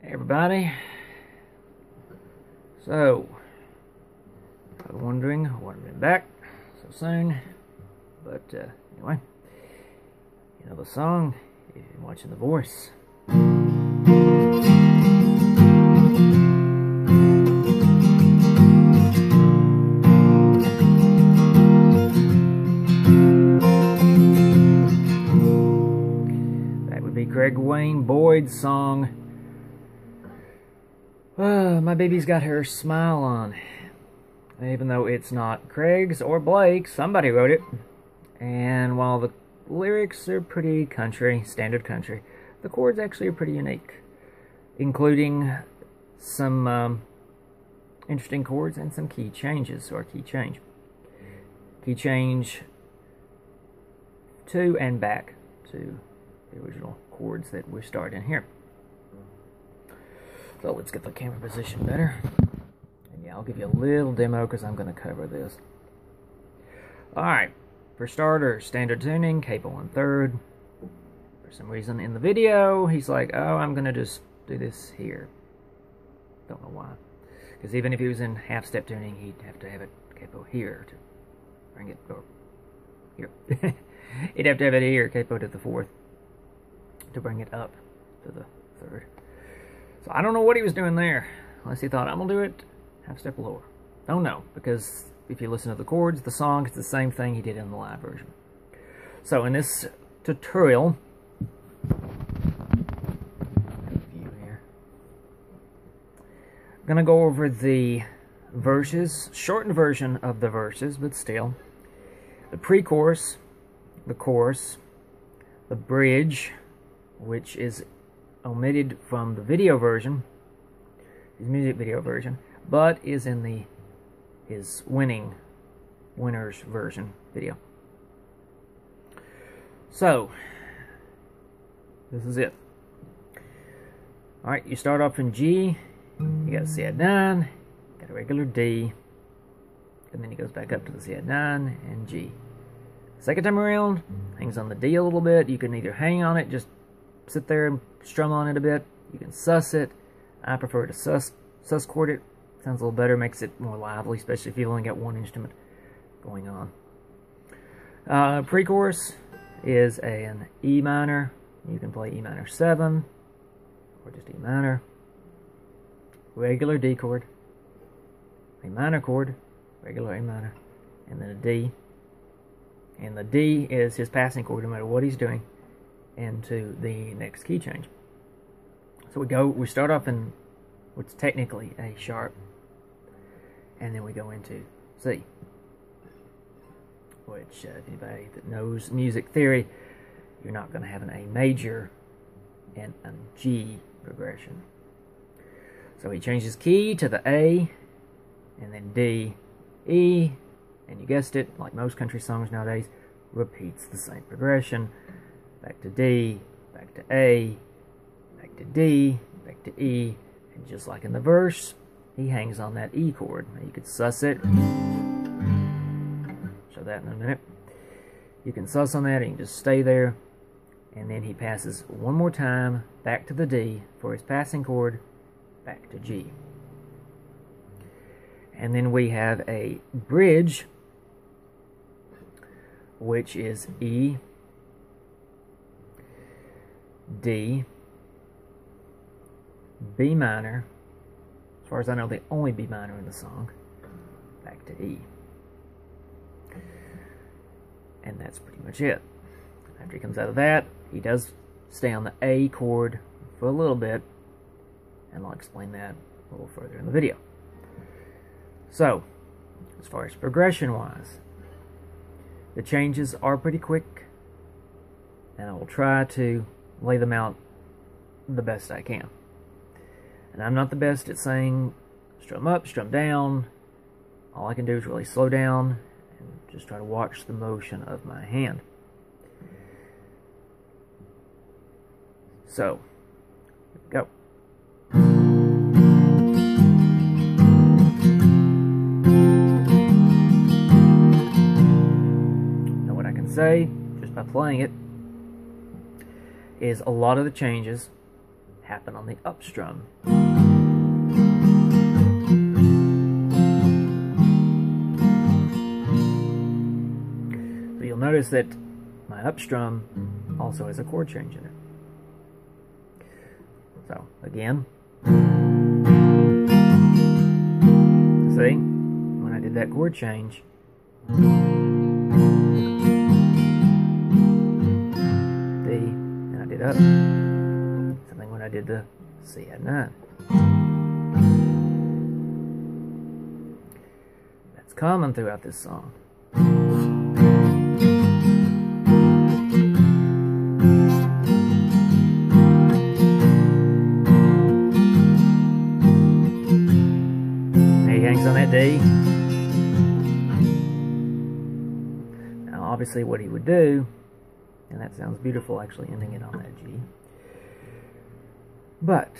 Hey everybody. So, probably wondering why I've been back so soon, but anyway, you know the song, if you're watching The Voice. That would be Craig Wayne Boyd's song, My Baby's Got Her Smile On. Even though it's not Craig's or Blake's, somebody wrote it. And while the lyrics are pretty country, standard country, the chords actually are pretty unique, including some interesting chords and some key changes, or key change. Key change to and back to the original chords that we're starting here. So let's get the camera position better. And yeah, I'll give you a little demo because I'm going to cover this. Alright, for starters, standard tuning, capo on third. For some reason in the video, he's like, oh, I'm going to just do this here. Don't know why. Because even if he was in half-step tuning, he'd have to have it capo here to bring it, or here. He'd have to have it here, capo to the fourth, to bring it up to the third. So I don't know what he was doing there, unless he thought, I'm going to do it half step lower. Don't know, because if you listen to the chords, the song, it's the same thing he did in the live version. So in this tutorial, I'm going to go over the verses, shortened version of the verses, but still, the pre-chorus, the chorus, the bridge, which is omitted from the video version, his music video version, but is in his winner's version video. So this is it. Alright, you start off in G, you got C add 9, got a regular D, and then he goes back up to the C add 9 and G. Second time around, hangs on the D a little bit. You can either hang on it, just sit there and strum on it a bit. You can sus it. I prefer to sus chord it. Sounds a little better, makes it more lively, especially if you only got one instrument going on. Pre-chorus is an E minor. You can play E minor 7 or just E minor. Regular D chord, a minor chord, regular A minor, and then a D. And the D is his passing chord no matter what he's doing into the next key change. So we start off in what's technically A sharp, and then we go into C, which if anybody that knows music theory, you're not going to have an A major and a G progression. So he changes key to the A, and then D, E, and you guessed it, like most country songs nowadays, repeats the same progression. Back to D, back to A, back to D, back to E, and just like in the verse, he hangs on that E chord. Now you could sus it. Show that in a minute. You can sus on that and you can just stay there. And then he passes one more time back to the D for his passing chord, back to G. And then we have a bridge, which is E, D, B minor, as far as I know the only B minor in the song, back to E. And that's pretty much it. After he comes out of that, he does stay on the A chord for a little bit, and I'll explain that a little further in the video. So, as far as progression-wise, the changes are pretty quick, and I will try to lay them out the best I can. And I'm not the best at saying strum up, strum down. All I can do is really slow down and just try to watch the motion of my hand. So, here we go. Now what I can say, just by playing it, is a lot of the changes happen on the up strum. So you'll notice that my up strum also has a chord change in it. So again, see, when I did that chord change, D, and I did up. Something when I did the C at 9. That's common throughout this song. He hangs on that D. Now obviously what he would do, and that sounds beautiful actually ending it on that G, but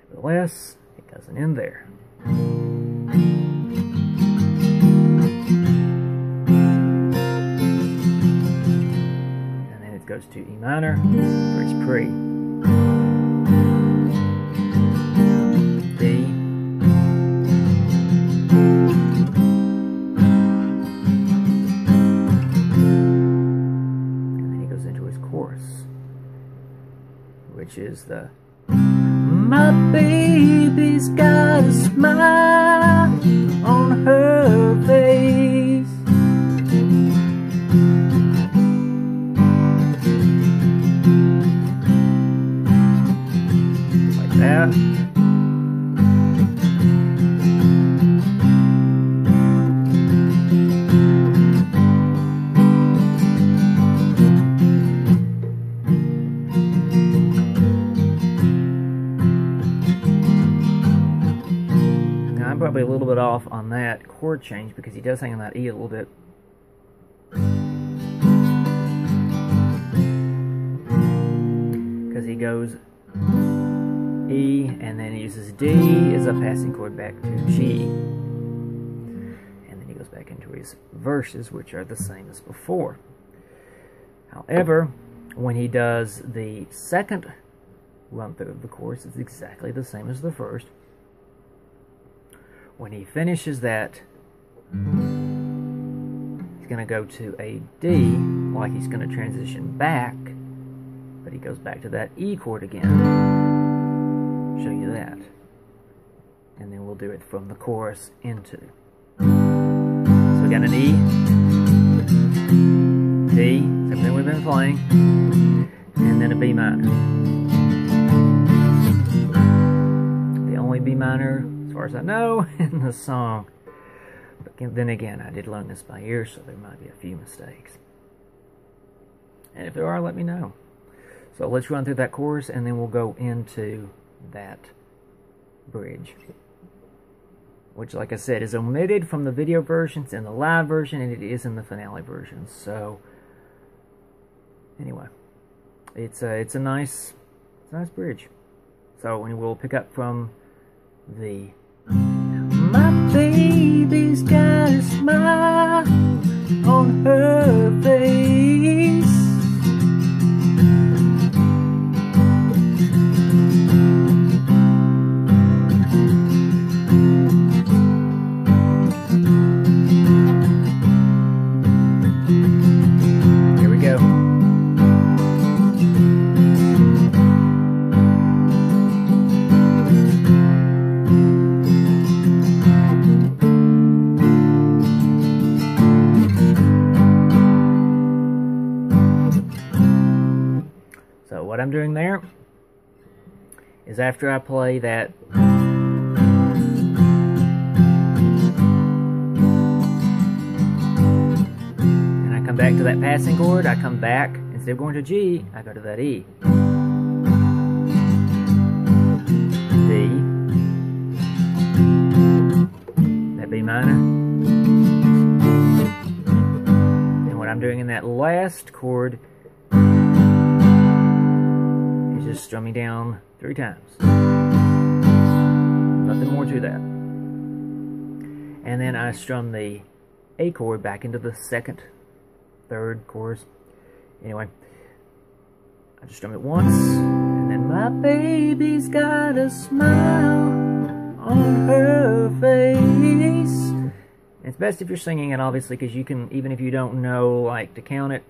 nevertheless it doesn't end there. And then it goes to E minor for its pre. D, which is the my baby's got a smile on her face. Like that. I'm probably a little bit off on that chord change because he does hang on that E a little bit. Because he goes E and then he uses D as a passing chord back to G. And then he goes back into his verses, which are the same as before. However, when he does the second run through of the chorus, it's exactly the same as the first. When he finishes that, he's going to go to a D, like he's going to transition back, but he goes back to that E chord again. I'll show you that. And then we'll do it from the chorus into. So we got an E, D, same thing we've been playing, and then a B minor. The only B minor, as far as I know, in the song. But then again, I did learn this by ear, so there might be a few mistakes. And if there are, let me know. So let's run through that chorus, and then we'll go into that bridge, which, like I said, is omitted from the video versions and the live version, and it is in the finale version. So anyway, it's a nice bridge. So we'll pick up from the my baby's got a smile on her face. Here we go. So what I'm doing there is after I play that and I come back to that passing chord, I come back, instead of going to G, I go to that E. D, that B minor. And what I'm doing in that last chord just strumming down 3 times. Nothing more to that. And then I strum the A chord back into the second, third chorus. Anyway, I just strum it once, and then My baby's got a smile on her face. It's best if you're singing it, obviously, because you can, even if you don't know, like, to count it,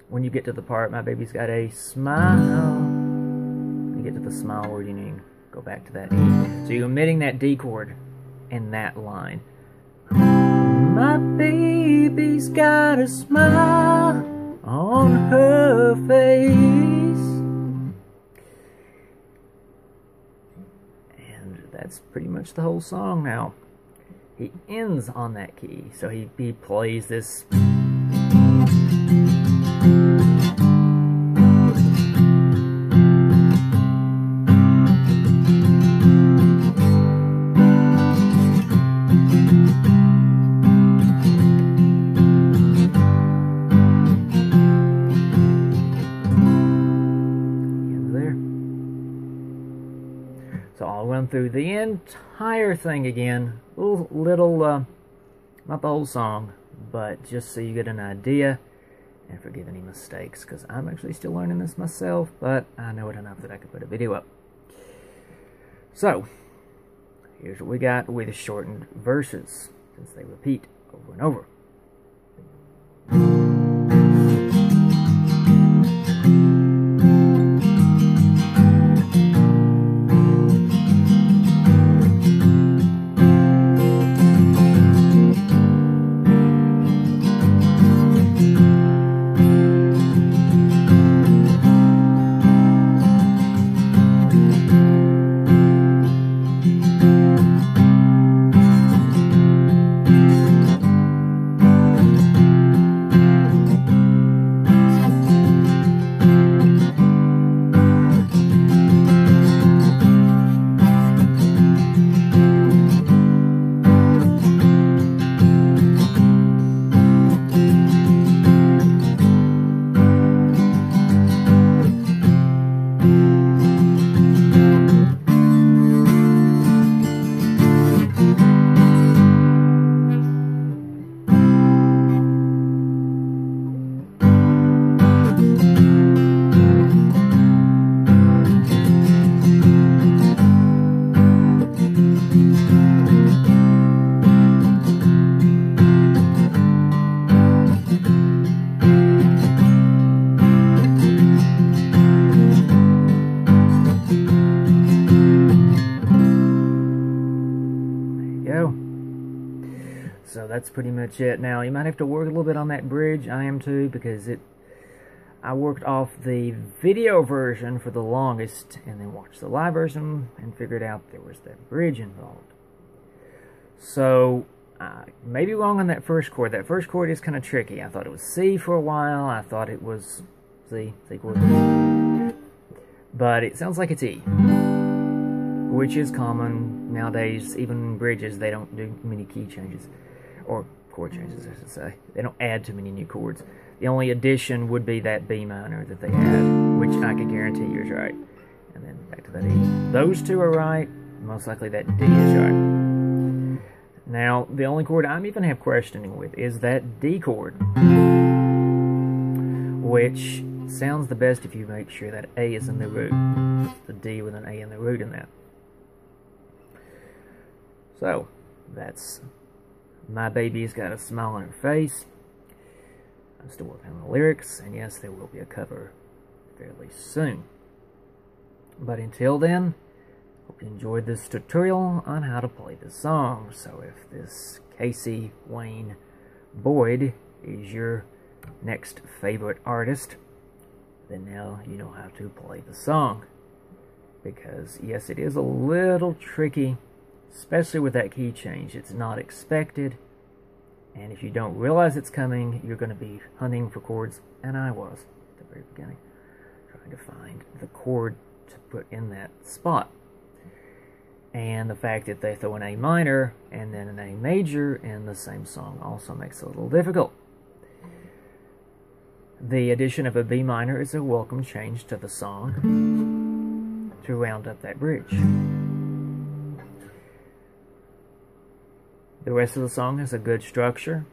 when you get to the part, my baby's got a smile, when you get to the smile word, you need to go back to that E. So you're omitting that D chord in that line. My baby's got a smile on her face. And that's pretty much the whole song now. He ends on that key, so he plays this. So I'll run through the entire thing again. Little, not the whole song, but just so you get an idea. And forgive any mistakes, because I'm actually still learning this myself, but I know it enough that I can put a video up. So, here's what we got with shortened verses, since they repeat over and over. So that's pretty much it. Now, you might have to work a little bit on that bridge. I am too, because I worked off the video version for the longest, and then watched the live version, and figured out there was that bridge involved. So, maybe wrong on that first chord. That first chord is kind of tricky. I thought it was C for a while. I thought it was C chord. But it sounds like it's E, which is common nowadays. Even bridges, they don't do many key changes. Or chord changes, I should say. They don't add too many new chords. The only addition would be that B minor that they add, which I can guarantee you is right. And then back to that E. Those two are right. Most likely that D is right. Now, the only chord I'm even have questioning with is that D chord, which sounds the best if you make sure that A is in the root. The D with an A in the root in that. So, that's My Baby's Got a Smile on Her Face. I'm still working on the lyrics, and yes, there will be a cover fairly soon. But until then, hope you enjoyed this tutorial on how to play the song. So if this Casey Wayne Boyd is your next favorite artist, then now you know how to play the song. Because yes, it is a little tricky, especially with that key change. It's not expected, and if you don't realize it's coming, you're going to be hunting for chords, and I was at the very beginning, trying to find the chord to put in that spot. And the fact that they throw an A minor and then an A major in the same song also makes it a little difficult. The addition of a B minor is a welcome change to the song to round up that bridge. The rest of the song has a good structure,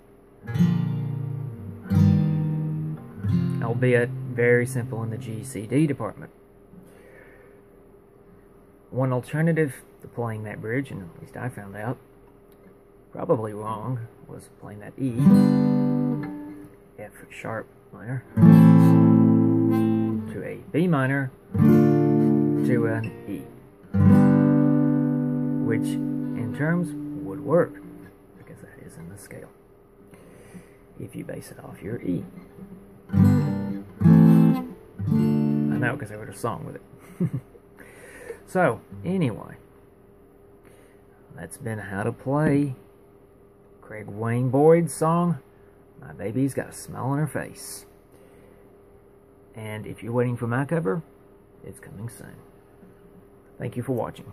albeit very simple in the G, C, D department. one alternative to playing that bridge, and at least I found out, probably wrong, was playing that E, F sharp minor, to a B minor, to an E, which in terms would work, because that is in the scale, if you base it off your E. I know, because I wrote a song with it. So, anyway, that's been how to play Craig Wayne Boyd's song, My Baby's Got a Smile on Her Face. And if you're waiting for my cover, it's coming soon. Thank you for watching.